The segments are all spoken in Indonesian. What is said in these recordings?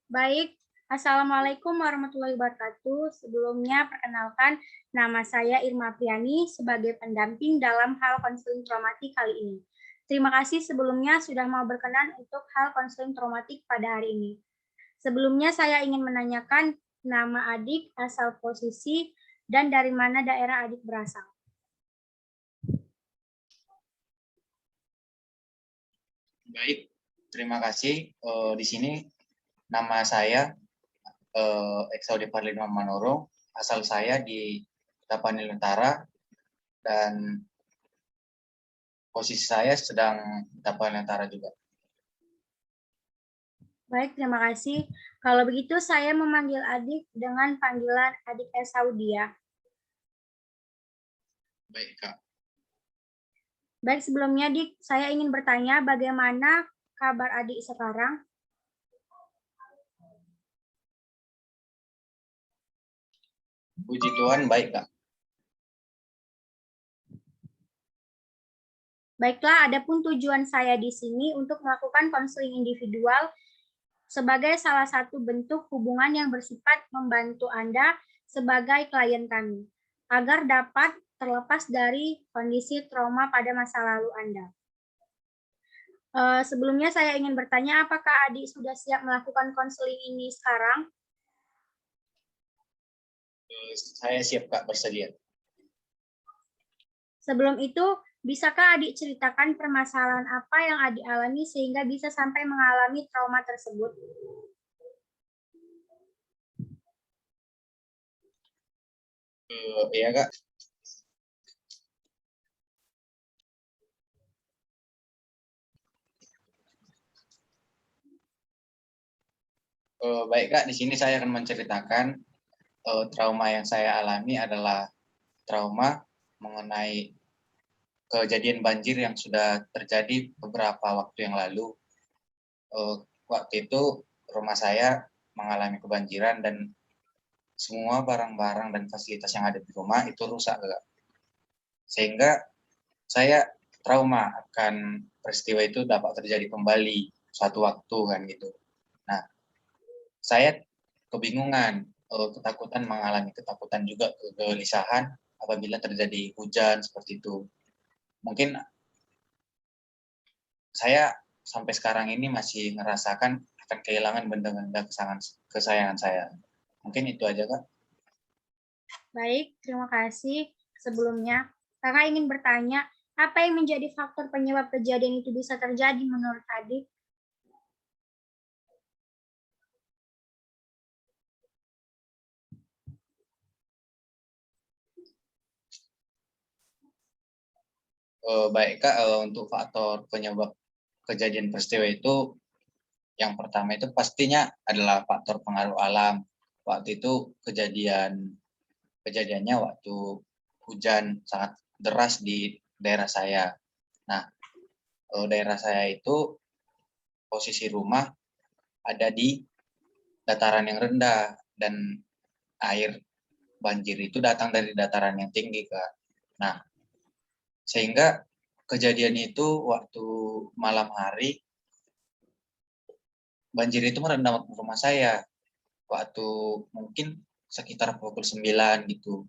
Baik, Assalamualaikum warahmatullahi wabarakatuh. Sebelumnya, perkenalkan, nama saya Irma Priani sebagai pendamping dalam hal konseling traumatik kali ini. Terima kasih sebelumnya sudah mau berkenan untuk hal konseling traumatik pada hari ini. Sebelumnya, saya ingin menanyakan nama adik, asal posisi, dan dari mana daerah adik berasal. Baik, terima kasih. Di sini nama saya Exaudi Parlima Manoro. Asal saya di Tapanuli Utara dan posisi saya sedang di Tapanuli Utara juga. Baik, terima kasih. Kalau begitu, saya memanggil adik dengan panggilan adik Esaudia. Baik, Kak. Baik, sebelumnya, Dik, saya ingin bertanya bagaimana kabar adik sekarang? Puji Tuhan, baik, Kak. Baiklah, adapun tujuan saya di sini untuk melakukan konseling individual sebagai salah satu bentuk hubungan yang bersifat membantu Anda sebagai klien kami, agar dapat terlepas dari kondisi trauma pada masa lalu Anda. Sebelumnya saya ingin bertanya, apakah adik sudah siap melakukan konseling ini sekarang? Saya siap, Kak, bersedia. Sebelum itu, bisakah adik ceritakan permasalahan apa yang adik alami sehingga bisa sampai mengalami trauma tersebut? Iya, Kak. Baik, Kak, di sini saya akan menceritakan trauma yang saya alami adalah trauma mengenai kejadian banjir yang sudah terjadi beberapa waktu yang lalu. Waktu itu rumah saya mengalami kebanjiran dan semua barang-barang dan fasilitas yang ada di rumah itu rusak, Kak. Sehingga saya trauma akan peristiwa itu dapat terjadi kembali suatu waktu kan gitu. Nah, saya kebingungan, ketakutan, mengalami ketakutan juga, kegelisahan apabila terjadi hujan seperti itu. Mungkin saya sampai sekarang ini masih merasakan akan kehilangan benda-benda kesayangan saya. Mungkin itu aja, Kak. Baik, terima kasih. Sebelumnya, Kakak ingin bertanya, apa yang menjadi faktor penyebab kejadian itu bisa terjadi menurut adik? Baik, Kak, untuk faktor penyebab kejadian peristiwa itu, yang pertama itu pastinya adalah faktor pengaruh alam. Waktu itu kejadiannya waktu hujan sangat deras di daerah saya. Nah, daerah saya itu posisi rumah ada di dataran yang rendah dan air banjir itu datang dari dataran yang tinggi, Kak. Nah, sehingga kejadian itu waktu malam hari banjir itu merendam rumah saya waktu mungkin sekitar pukul 9 gitu.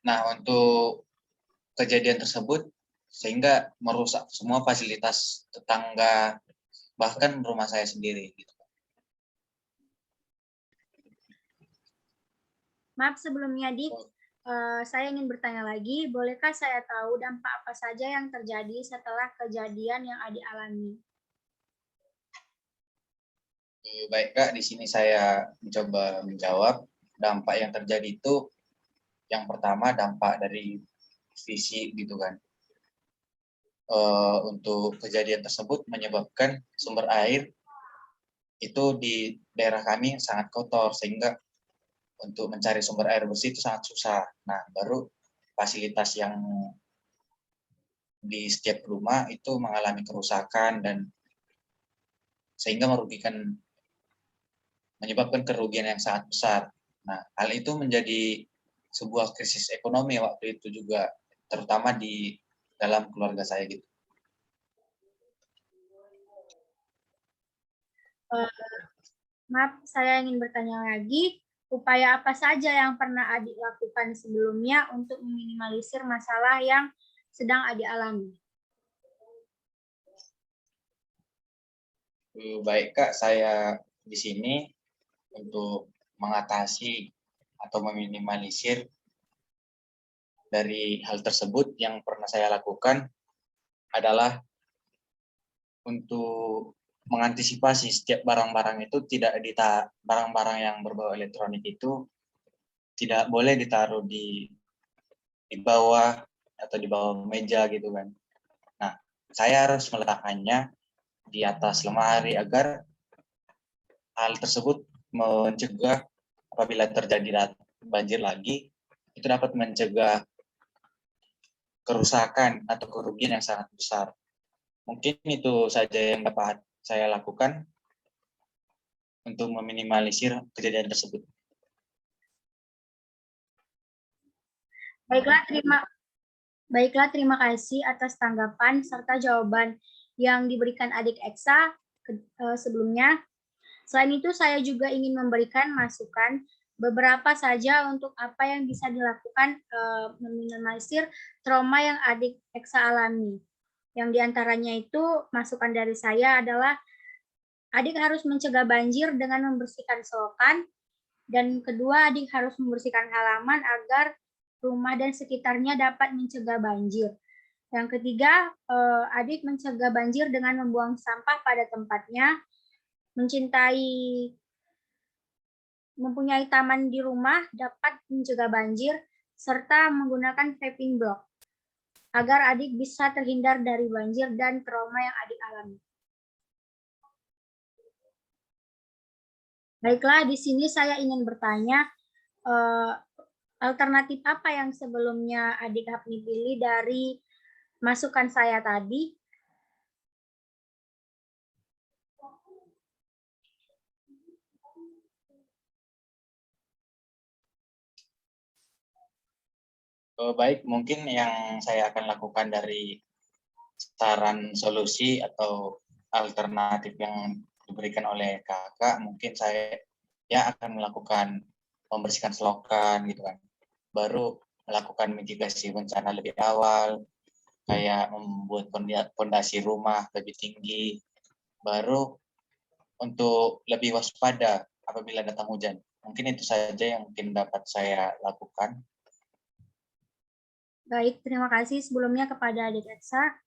Nah, untuk kejadian tersebut sehingga merusak semua fasilitas tetangga, bahkan rumah saya sendiri gitu. Maaf sebelumnya, Dik, saya ingin bertanya lagi, bolehkah saya tahu dampak apa saja yang terjadi setelah kejadian yang adik alami? Baik, Kak, di sini saya mencoba menjawab. Dampak yang terjadi itu yang pertama dampak dari fisik gitu kan. Untuk kejadian tersebut menyebabkan sumber air itu di daerah kami sangat kotor sehingga untuk mencari sumber air bersih itu sangat susah. Nah, baru fasilitas yang di setiap rumah itu mengalami kerusakan dan sehingga menyebabkan kerugian yang sangat besar. Nah, hal itu menjadi sebuah krisis ekonomi waktu itu juga, terutama di dalam keluarga saya gitu. Maaf, saya ingin bertanya lagi, upaya apa saja yang pernah adik lakukan sebelumnya untuk meminimalisir masalah yang sedang adik alami? Baik Kak, saya di sini untuk mengatasi atau meminimalisir dari hal tersebut. Yang pernah saya lakukan adalah untuk mengantisipasi setiap barang-barang itu barang-barang yang berbau elektronik itu tidak boleh ditaruh di bawah atau di bawah meja gitu kan. Nah, saya harus meletakkannya di atas lemari agar hal tersebut mencegah apabila terjadi banjir lagi, itu dapat mencegah kerusakan atau kerugian yang sangat besar. Mungkin itu saja yang dapat saya lakukan untuk meminimalisir kejadian tersebut. Baiklah, terima kasih atas tanggapan serta jawaban yang diberikan adik Eksa sebelumnya. Selain itu, saya juga ingin memberikan masukan beberapa saja untuk apa yang bisa dilakukan meminimalisir trauma yang adik Eksa alami. Yang diantaranya itu, masukan dari saya adalah adik harus mencegah banjir dengan membersihkan selokan, dan kedua, adik harus membersihkan halaman agar rumah dan sekitarnya dapat mencegah banjir. Yang ketiga, adik mencegah banjir dengan membuang sampah pada tempatnya, mempunyai taman di rumah dapat mencegah banjir, serta menggunakan paving block agar adik bisa terhindar dari banjir dan trauma yang adik alami. Baiklah, di sini saya ingin bertanya, alternatif apa yang sebelumnya adik Hapni pilih dari masukan saya tadi? Baik, mungkin yang saya akan lakukan dari saran solusi atau alternatif yang diberikan oleh kakak, mungkin saya akan melakukan membersihkan selokan gitu kan. Baru melakukan mitigasi bencana lebih awal, kayak membuat fondasi rumah lebih tinggi. Baru untuk lebih waspada apabila datang hujan. Mungkin itu saja yang mungkin dapat saya lakukan. Baik, terima kasih sebelumnya kepada adik Eksa.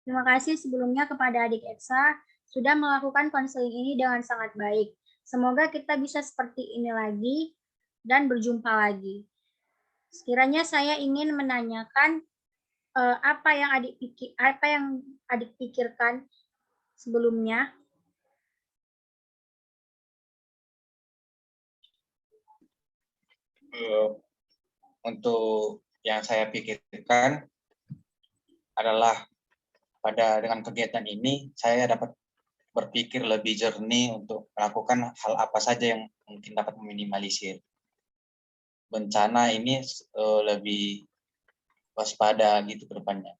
Terima kasih sebelumnya kepada adik Eksa sudah melakukan konseling ini dengan sangat baik. Semoga kita bisa seperti ini lagi dan berjumpa lagi. Sekiranya saya ingin menanyakan apa yang adik pikirkan sebelumnya. Untuk yang saya pikirkan adalah dengan kegiatan ini saya dapat berpikir lebih jernih untuk melakukan hal apa saja yang mungkin dapat meminimalisir bencana ini, lebih waspada gitu ke depannya.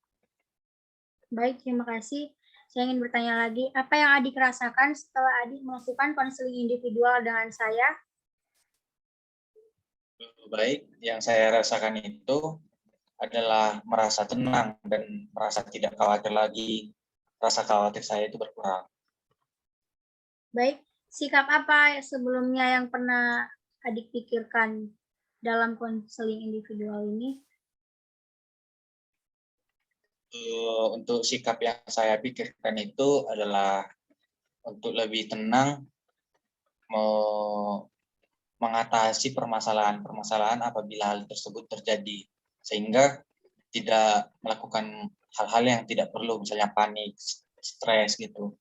Baik, terima kasih. Saya ingin bertanya lagi, apa yang adik rasakan setelah adik melakukan konseling individual dengan saya? Baik, yang saya rasakan itu adalah merasa tenang dan merasa tidak khawatir lagi. Rasa khawatir saya itu berkurang. Baik, sikap apa sebelumnya yang pernah adik pikirkan dalam konseling individual ini? Untuk sikap yang saya pikirkan itu adalah untuk lebih tenang, mengatasi permasalahan-permasalahan apabila hal tersebut terjadi, sehingga tidak melakukan hal-hal yang tidak perlu, misalnya panik, stres gitu.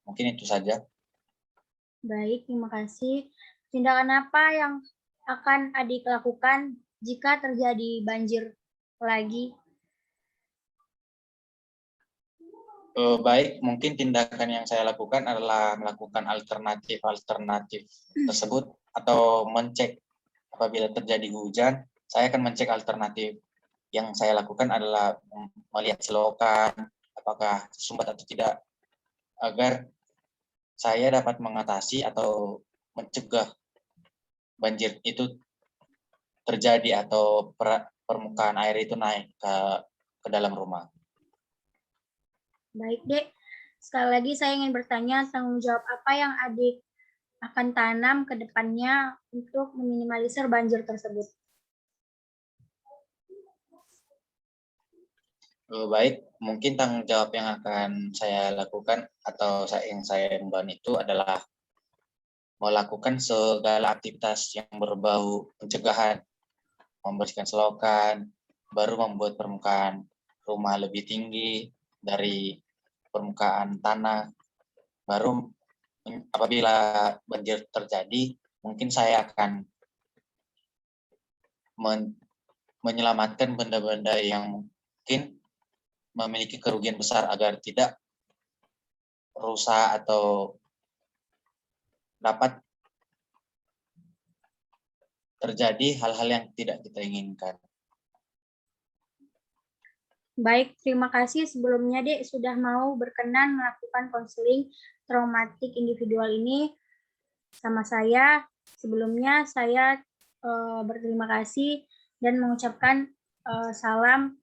Mungkin itu saja. Baik, terima kasih. Tindakan apa yang akan adik lakukan jika terjadi banjir lagi? Baik, mungkin tindakan yang saya lakukan adalah melakukan alternatif tersebut atau mencek apabila terjadi hujan, saya akan mencek alternatif yang saya lakukan adalah melihat selokan, apakah sumbat atau tidak, agar saya dapat mengatasi atau mencegah banjir itu terjadi atau permukaan air itu naik ke dalam rumah. Baik, Dek. Sekali lagi saya ingin bertanya tanggung jawab apa yang Adik akan tanam ke depannya untuk meminimalisir banjir tersebut. Baik, mungkin tanggung jawab yang akan saya lakukan atau yang saya emban itu adalah melakukan segala aktivitas yang berbau pencegahan, membersihkan selokan, baru membuat permukaan rumah lebih tinggi dari permukaan tanah, baru apabila banjir terjadi, mungkin saya akan menyelamatkan benda-benda yang mungkin memiliki kerugian besar agar tidak rusak atau dapat terjadi hal-hal yang tidak kita inginkan. Baik, terima kasih sebelumnya, Dek, sudah mau berkenan melakukan konseling traumatik individual ini sama saya. Sebelumnya saya berterima kasih dan mengucapkan salam.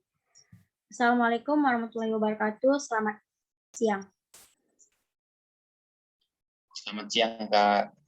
Assalamualaikum warahmatullahi wabarakatuh. Selamat siang. Selamat siang, Kak.